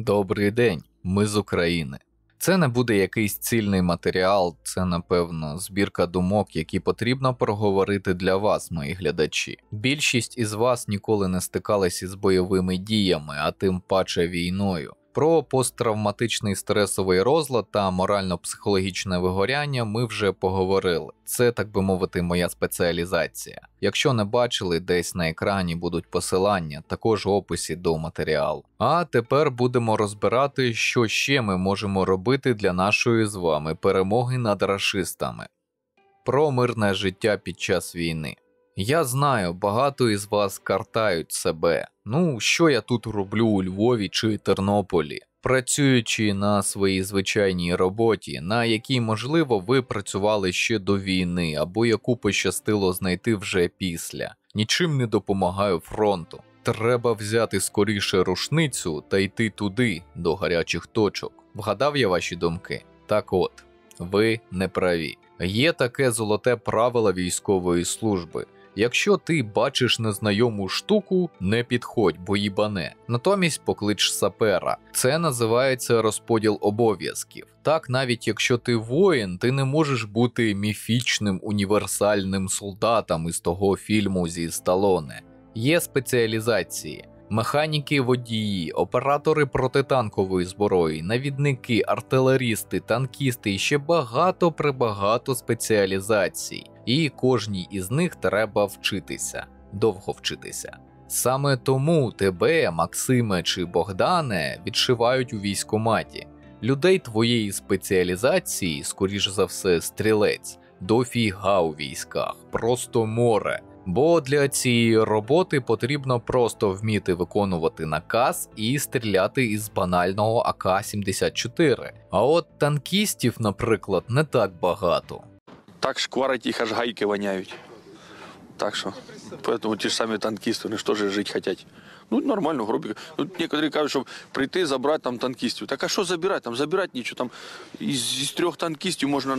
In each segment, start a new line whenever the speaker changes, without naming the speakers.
Добрий день, ми з України. Це не буде якийсь цільний матеріал, це, напевно, збірка думок, які потрібно проговорити для вас, мої глядачі. Більшість із вас ніколи не стикались із бойовими діями, а тим паче війною. Про посттравматичний стресовий розлад та морально-психологічне вигоряння ми вже поговорили. Це, так би мовити, моя спеціалізація. Якщо не бачили, десь на екрані будуть посилання, також в описі до матеріалу. А тепер будемо розбирати, що ще ми можемо робити для нашої з вами перемоги над рашистами. Про мирне життя під час війни. Я знаю, багато із вас картають себе. Що я тут роблю у Львові чи Тернополі? Працюючи на своїй звичайній роботі, на якій, можливо, ви працювали ще до війни, або яку пощастило знайти вже після. Нічим не допомагаю фронту. Треба взяти скоріше рушницю та йти туди, до гарячих точок. Вгадав я ваші думки? Так от, ви не праві. Є таке золоте правило військової служби. Якщо ти бачиш незнайому штуку, не підходь, бо їбане. Натомість поклич сапера. Це називається розподіл обов'язків. Так, навіть якщо ти воїн, ти не можеш бути міфічним універсальним солдатом із того фільму зі Сталоне. Є спеціалізації. Механіки, водії, оператори протитанкової зброї, навідники, артилерісти, танкісти і ще багато спеціалізацій. І кожній із них треба вчитися, довго вчитися. Саме тому тебе, Максиме чи Богдане, відшивають у військкоматі. Людей твоєї спеціалізації, скоріш за все, стрілець, дофіга у військах, просто море. Бо для цієї роботи потрібно просто вміти виконувати наказ і стріляти із банального АК-74. А от танкістів, наприклад, не так багато.
Так шкварить їх, аж гайки воняють. Так що, поэтому ті ж самі танкісти, вони ж теж жити хочуть. Нормально, грубо. Некоторі кажуть, щоб прийти, забрати там танкістів. Так а що забирати? Там забирати нічого. Там із 3 танкістів можна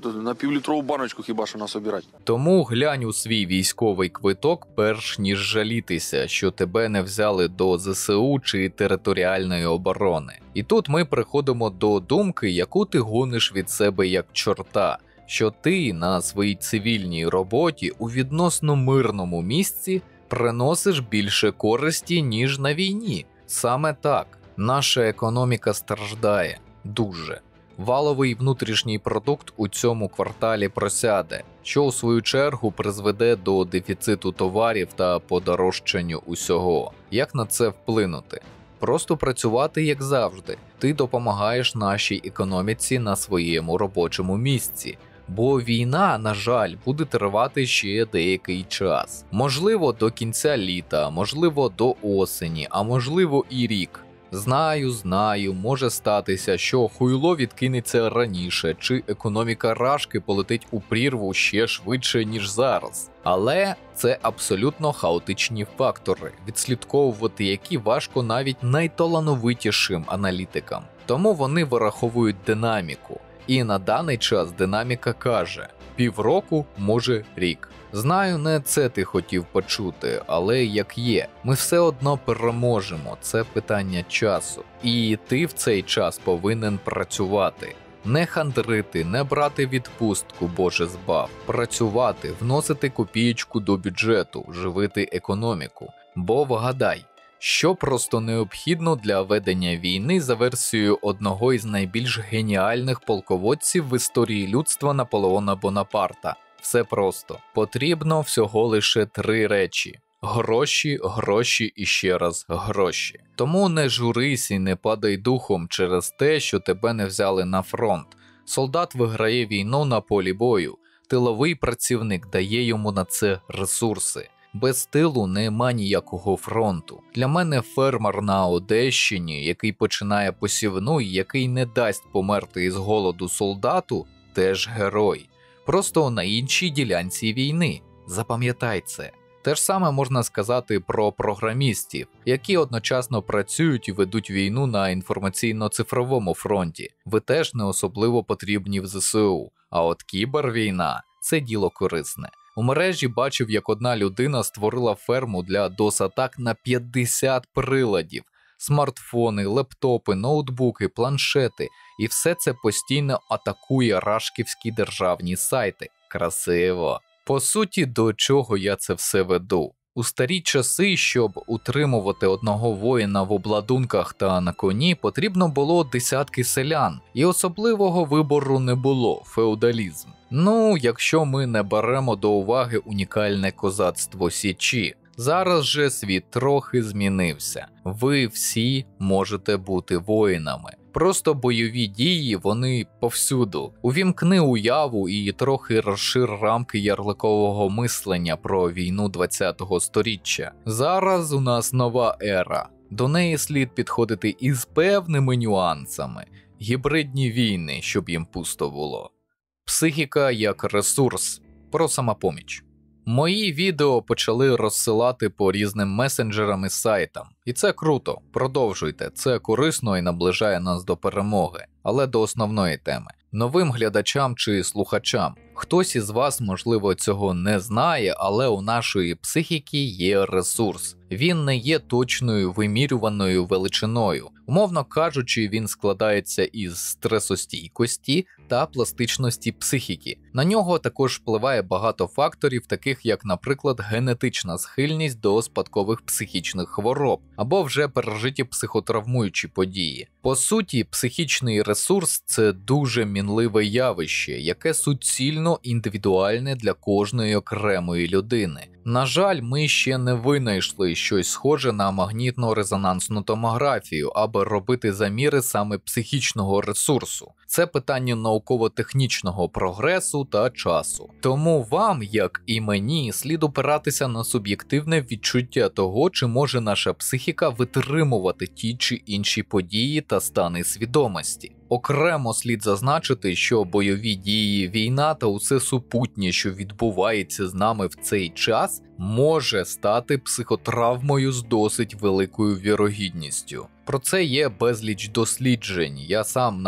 на півлітрову баночку хіба що насобирати.
Тому глянь у свій військовий квиток, перш ніж жалітися, що тебе не взяли до ЗСУ чи територіальної оборони. І тут ми приходимо до думки, яку ти гониш від себе як чорта. Що ти на своїй цивільній роботі у відносно мирному місці приносиш більше користі, ніж на війні. Саме так, наша економіка страждає. Дуже. Валовий внутрішній продукт у цьому кварталі просяде, що у свою чергу призведе до дефіциту товарів та подорожчанню усього. Як на це вплинути? Просто працювати як завжди. Ти допомагаєш нашій економіці на своєму робочому місці. Бо війна, на жаль, буде тривати ще деякий час. Можливо, до кінця літа, можливо, до осені, а можливо і рік. Знаю, може статися, що хуйло відкинеться раніше, чи економіка Рашки полетить у прірву ще швидше, ніж зараз. Але це абсолютно хаотичні фактори, відслідковувати які важко навіть найталановитішим аналітикам. Тому вони вираховують динаміку. І на даний час динаміка каже – півроку, може рік. Знаю, не це ти хотів почути, але як є. Ми все одно переможемо, це питання часу. І ти в цей час повинен працювати. Не хандрити, не брати відпустку, Боже збав. Працювати, вносити копієчку до бюджету, живити економіку. Бо вгадай, що просто необхідно для ведення війни за версією одного із найбільш геніальних полководців в історії людства Наполеона Бонапарта. Все просто. Потрібно всього лише 3 речі. Гроші, гроші і ще раз гроші. Тому не журись і не падай духом через те, що тебе не взяли на фронт. Солдат виграє війну на полі бою. Тиловий працівник дає йому на це ресурси. Без тилу нема ніякого фронту. Для мене фермер на Одещині, який починає посівну і який не дасть померти із голоду солдату, теж герой. Просто на іншій ділянці війни. Запам'ятай це. Те ж саме можна сказати про програмістів, які одночасно працюють і ведуть війну на інформаційно-цифровому фронті. Ви теж не особливо потрібні в ЗСУ. А от кібервійна – це діло корисне. У мережі бачив, як одна людина створила ферму для DOS-атак на 50 приладів. Смартфони, лептопи, ноутбуки, планшети. І все це постійно атакує рашківські державні сайти. Красиво. По суті, до чого я це все веду? У старі часи, щоб утримувати одного воїна в обладунках та на коні, потрібно було десятки селян, і особливого вибору не було – феодалізм. Ну, якщо ми не беремо до уваги унікальне козацтво Січі. Зараз же світ трохи змінився. Ви всі можете бути воїнами. Просто бойові дії, вони повсюду. Увімкни уяву і трохи розшир рамки ярликового мислення про війну 20-го сторіччя. Зараз у нас нова ера. До неї слід підходити із певними нюансами. Гібридні війни, щоб їм пусто було. Психіка як ресурс. Про самопоміч. Мої відео почали розсилати по різним месенджерам і сайтам. І це круто, продовжуйте, це корисно і наближає нас до перемоги. Але до основної теми. Новим глядачам чи слухачам. Хтось із вас, можливо, цього не знає, але у нашої психіки є ресурс. Він не є точною вимірюваною величиною. Умовно кажучи, він складається із стресостійкості та пластичності психіки. На нього також впливає багато факторів, таких як, наприклад, генетична схильність до спадкових психічних хвороб, або вже пережиті психотравмуючі події. По суті, психічний ресурс – це дуже мінливе явище, яке суцільно індивідуальне для кожної окремої людини. На жаль, ми ще не винайшли щось схоже на магнітно-резонансну томографію, аби робити заміри саме психічного ресурсу. Це питання науково-технічного прогресу та часу. Тому вам, як і мені, слід опиратися на суб'єктивне відчуття того, чи може наша психіка витримувати ті чи інші події та стани свідомості. Окремо слід зазначити, що бойові дії, війна та усе супутнє, що відбувається з нами в цей час, може стати психотравмою з досить великою вірогідністю. Про це є безліч досліджень. Я сам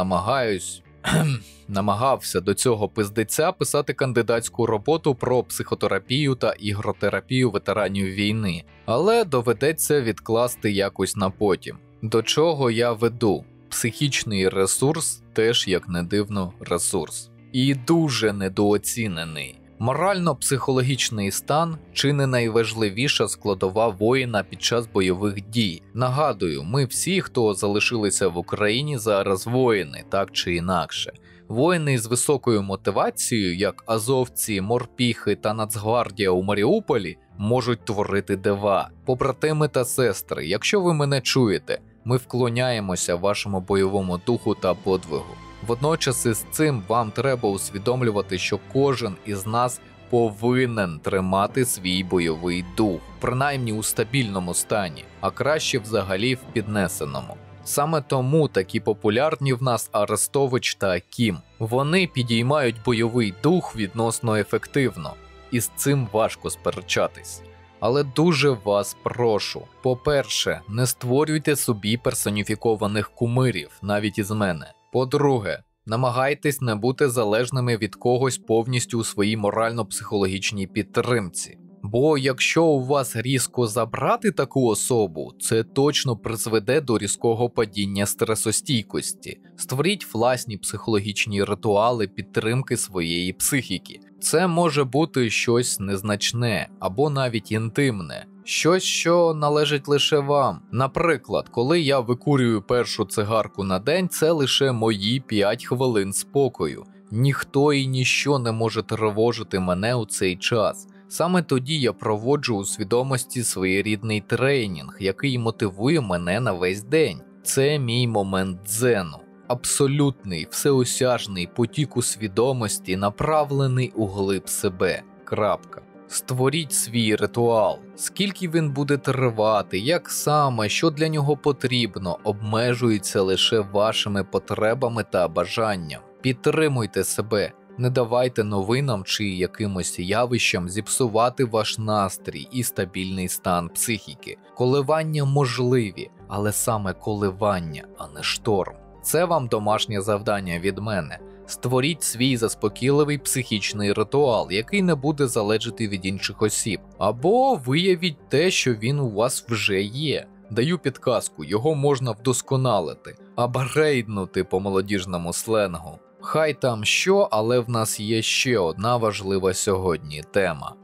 намагався до цього пиздеця писати кандидатську роботу про психотерапію та ігротерапію ветеранів війни, але доведеться відкласти якось на потім. До чого я веду? Психічний ресурс теж, як не дивно, ресурс. І дуже недооцінений. Морально-психологічний стан – чи не найважливіша складова воїна під час бойових дій. Нагадую, ми всі, хто залишилися в Україні, зараз воїни, так чи інакше. Воїни з високою мотивацією, як азовці, морпіхи та Нацгвардія у Маріуполі, можуть творити дива. Побратими та сестри, якщо ви мене чуєте, ми вклоняємося вашому бойовому духу та подвигу. Водночас із цим вам треба усвідомлювати, що кожен із нас повинен тримати свій бойовий дух, принаймні у стабільному стані, а краще взагалі в піднесеному. Саме тому такі популярні в нас Арестович та Кім. Вони підіймають бойовий дух відносно ефективно, і з цим важко сперечатись. Але дуже вас прошу, по-перше, не створюйте собі персоніфікованих кумирів, навіть із мене. По-друге, намагайтесь не бути залежними від когось повністю у своїй морально-психологічній підтримці. Бо якщо у вас різко забрати таку особу, це точно призведе до різкого падіння стресостійкості. Створіть власні психологічні ритуали підтримки своєї психіки. Це може бути щось незначне або навіть інтимне. Щось, що належить лише вам. Наприклад, коли я викурюю першу цигарку на день, це лише мої 5 хвилин спокою. Ніхто і ніщо не може тривожити мене у цей час. Саме тоді я проводжу у свідомості своєрідний тренінг, який мотивує мене на весь день. Це мій момент дзену. Абсолютний, всеосяжний потік у свідомості, направлений у глиб себе. Крапка. Створіть свій ритуал. Скільки він буде тривати, як саме, що для нього потрібно, обмежується лише вашими потребами та бажанням. Підтримуйте себе. Не давайте новинам чи якимось явищам зіпсувати ваш настрій і стабільний стан психіки. Коливання можливі, але саме коливання, а не шторм. Це вам домашнє завдання від мене. Створіть свій заспокійливий психічний ритуал, який не буде залежати від інших осіб. Або виявіть те, що він у вас вже є. Даю підказку, його можна вдосконалити, апгрейднути по молодіжному сленгу. Хай там що, але в нас є ще одна важлива сьогодні тема.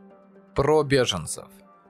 Про беженцев.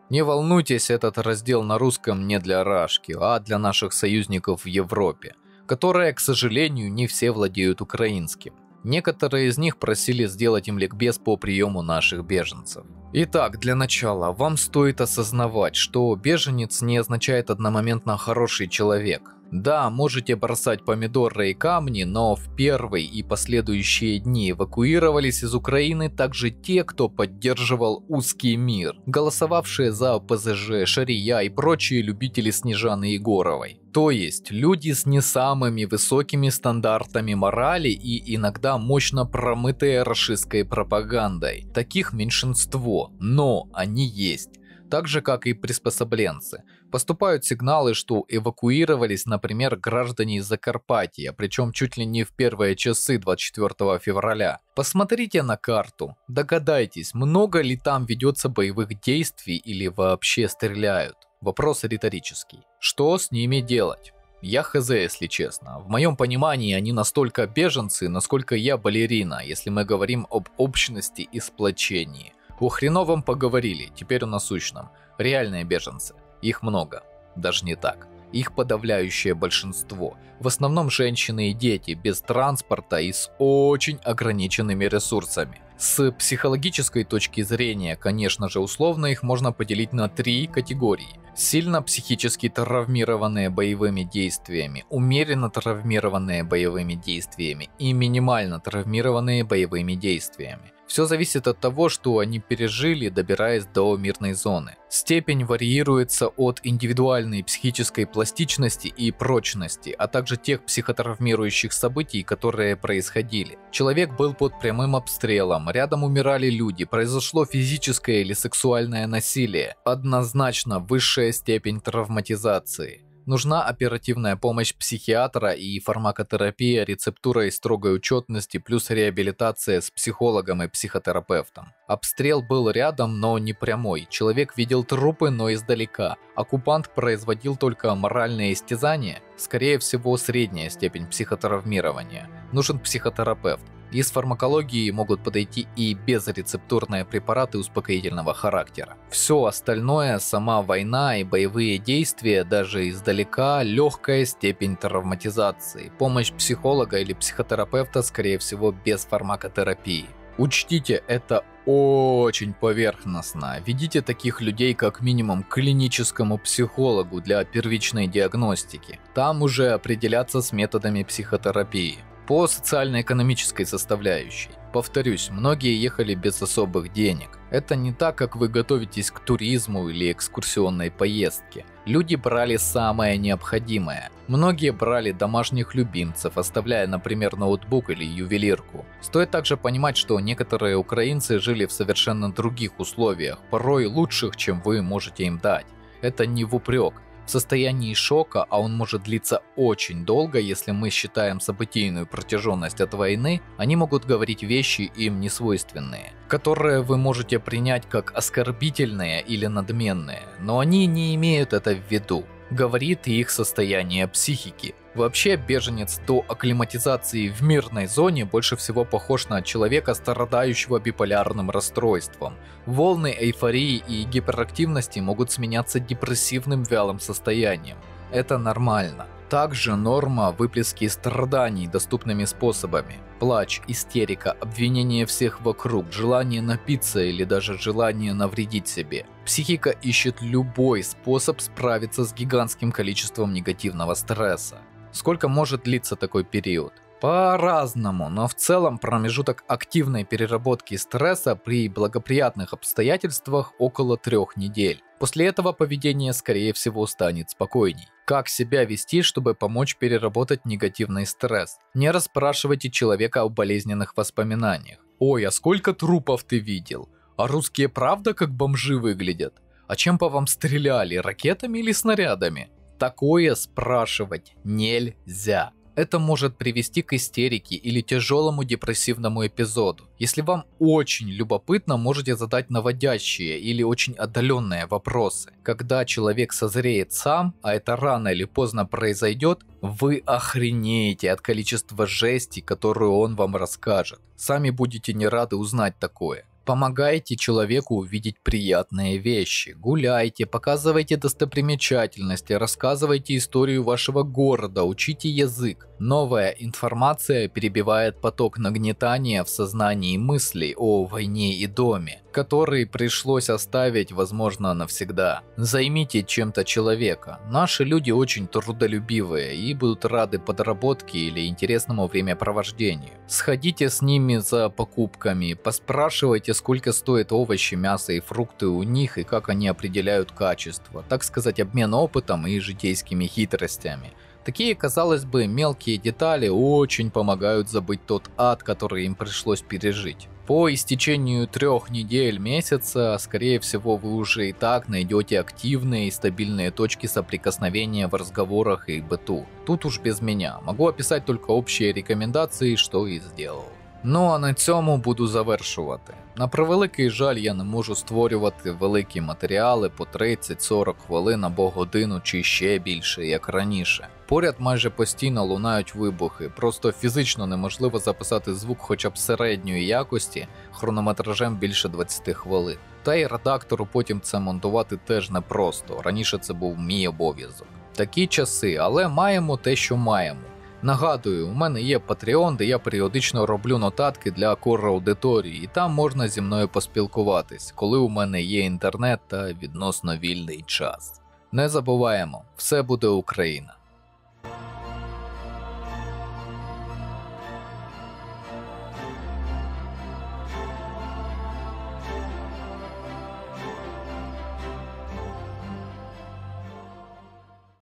Не волнуйтесь, этот раздел на русском не для Рашки, а для наших союзников в Европе, которые, к сожалению, не все владеют украинским. Некоторые из них просили сделать им ликбез по приему наших беженцев. Итак, для начала, вам стоит осознавать, что беженец не означает одномоментно хороший человек. Да, можете бросать помидоры и камни, но в первые и последующие дни эвакуировались из Украины также те, кто поддерживал узкий мир, голосовавшие за ОПЗЖ, Шария и прочие любители Снежаны Егоровой. То есть люди с не самыми высокими стандартами морали и иногда мощно промытые рашистской пропагандой. Таких меньшинство, но они есть. Так же, как и приспособленцы. Поступают сигналы, что эвакуировались, например, граждане из Закарпатья, причем чуть ли не в первые часы 24 февраля. Посмотрите на карту, догадайтесь, много ли там ведется боевых действий или вообще стреляют. Вопрос риторический. Что с ними делать? Я хз, если честно. В моем понимании они настолько беженцы, насколько я балерина, если мы говорим об общности и сплочении. О хреновом поговорили, теперь о насущном. Реальные беженцы. Их много. Даже не так. Их подавляющее большинство. В основном женщины и дети, без транспорта и с очень ограниченными ресурсами. С психологической точки зрения, конечно же, условно их можно поделить на 3 категории. Сильно психически травмированные боевыми действиями, умеренно травмированные боевыми действиями и минимально травмированные боевыми действиями. Все зависит от того, что они пережили, добираясь до мирной зоны. Степень варьируется от индивидуальной психической пластичности и прочности, а также тех психотравмирующих событий, которые происходили. Человек был под прямым обстрелом, рядом умирали люди, произошло физическое или сексуальное насилие. Однозначно высшая степень травматизации. Нужна оперативная помощь психиатра и фармакотерапия рецептурой строгой учетности плюс реабилитация с психологом и психотерапевтом. Обстрел был рядом, но не прямой. Человек видел трупы, но издалека. Оккупант производил только моральные истязания. Скорее всего, средняя степень психотравмирования. Нужен психотерапевт. Из фармакологии могут подойти и безрецептурные препараты успокоительного характера. Все остальное, сама война и боевые действия, даже издалека, легкая степень травматизации. Помощь психолога или психотерапевта, скорее всего, без фармакотерапии. Учтите, это очень поверхностно. Ведите таких людей как минимум к клиническому психологу для первичной диагностики. Там уже определяться с методами психотерапии. По социально-экономической составляющей. Повторюсь, многие ехали без особых денег. Это не так, как вы готовитесь к туризму или экскурсионной поездке. Люди брали самое необходимое. Многие брали домашних любимцев, оставляя, например, ноутбук или ювелирку. Стоит также понимать, что некоторые украинцы жили в совершенно других условиях, порой лучших, чем вы можете им дать. Это не в упрек. В состоянии шока, а он может длиться очень долго, если мы считаем событийную протяженность от войны, они могут говорить вещи им несвойственные, которые вы можете принять как оскорбительные или надменные, но они не имеют это в виду. Говорит и их состояние психики. Вообще, беженец до акклиматизации в мирной зоне больше всего похож на человека, страдающего биполярным расстройством. Волны эйфории и гиперактивности могут сменяться депрессивным вялым состоянием. Это нормально. Также норма выплески страданий доступными способами. Плач, истерика, обвинение всех вокруг, желание напиться или даже желание навредить себе. Психика ищет любой способ справиться с гигантским количеством негативного стресса. Сколько может длиться такой период? По-разному, но в целом промежуток активной переработки стресса при благоприятных обстоятельствах около 3 недель. После этого поведение, скорее всего, станет спокойней. Как себя вести, чтобы помочь переработать негативный стресс? Не расспрашивайте человека о болезненных воспоминаниях. «Ой, а сколько трупов ты видел? А русские правда как бомжи выглядят? А чем по вам стреляли, ракетами или снарядами?» Такое спрашивать нельзя. Это может привести к истерике или тяжелому депрессивному эпизоду. Если вам очень любопытно, можете задать наводящие или очень отдаленные вопросы. Когда человек созреет сам, а это рано или поздно произойдет, вы охренеете от количества жести, которую он вам расскажет. Сами будете не рады узнать такое. Помогайте человеку увидеть приятные вещи, гуляйте, показывайте достопримечательности, рассказывайте историю вашего города, учите язык. Новая информация перебивает поток нагнетания в сознании мыслей о войне и доме, который пришлось оставить, возможно, навсегда. Займите чем-то человека. Наши люди очень трудолюбивые и будут рады подработке или интересному времяпровождению. Сходите с ними за покупками, поспрашивайте, сколько стоят овощи, мясо и фрукты у них и как они определяют качество. Так сказать, обмен опытом и житейскими хитростями. Такие, казалось бы, мелкие детали очень помогают забыть тот ад, который им пришлось пережить. По истечению 3 недель месяца, скорее всего, вы уже и так найдете активные и стабильные точки соприкосновения в разговорах и быту. Тут уж без меня, могу описать только общие рекомендації, що і зробив. Ну а на цьому буду завершувати. На превеликий жаль, я не можу створювати великі матеріали по 30-40 хвилин або годину чи ще більше, як раніше. Поряд майже постійно лунають вибухи, просто фізично неможливо записати звук хоча б середньої якості хронометражем більше 20 хвилин. Та й редактору потім це монтувати теж непросто, раніше це був мій обов'язок. Такі часи, але маємо те, що маємо. Нагадую, у мене є Patreon, де я періодично роблю нотатки для кор аудиторії, і там можна зі мною поспілкуватись, коли у мене є інтернет та відносно вільний час. Не забуваємо, все буде Україна.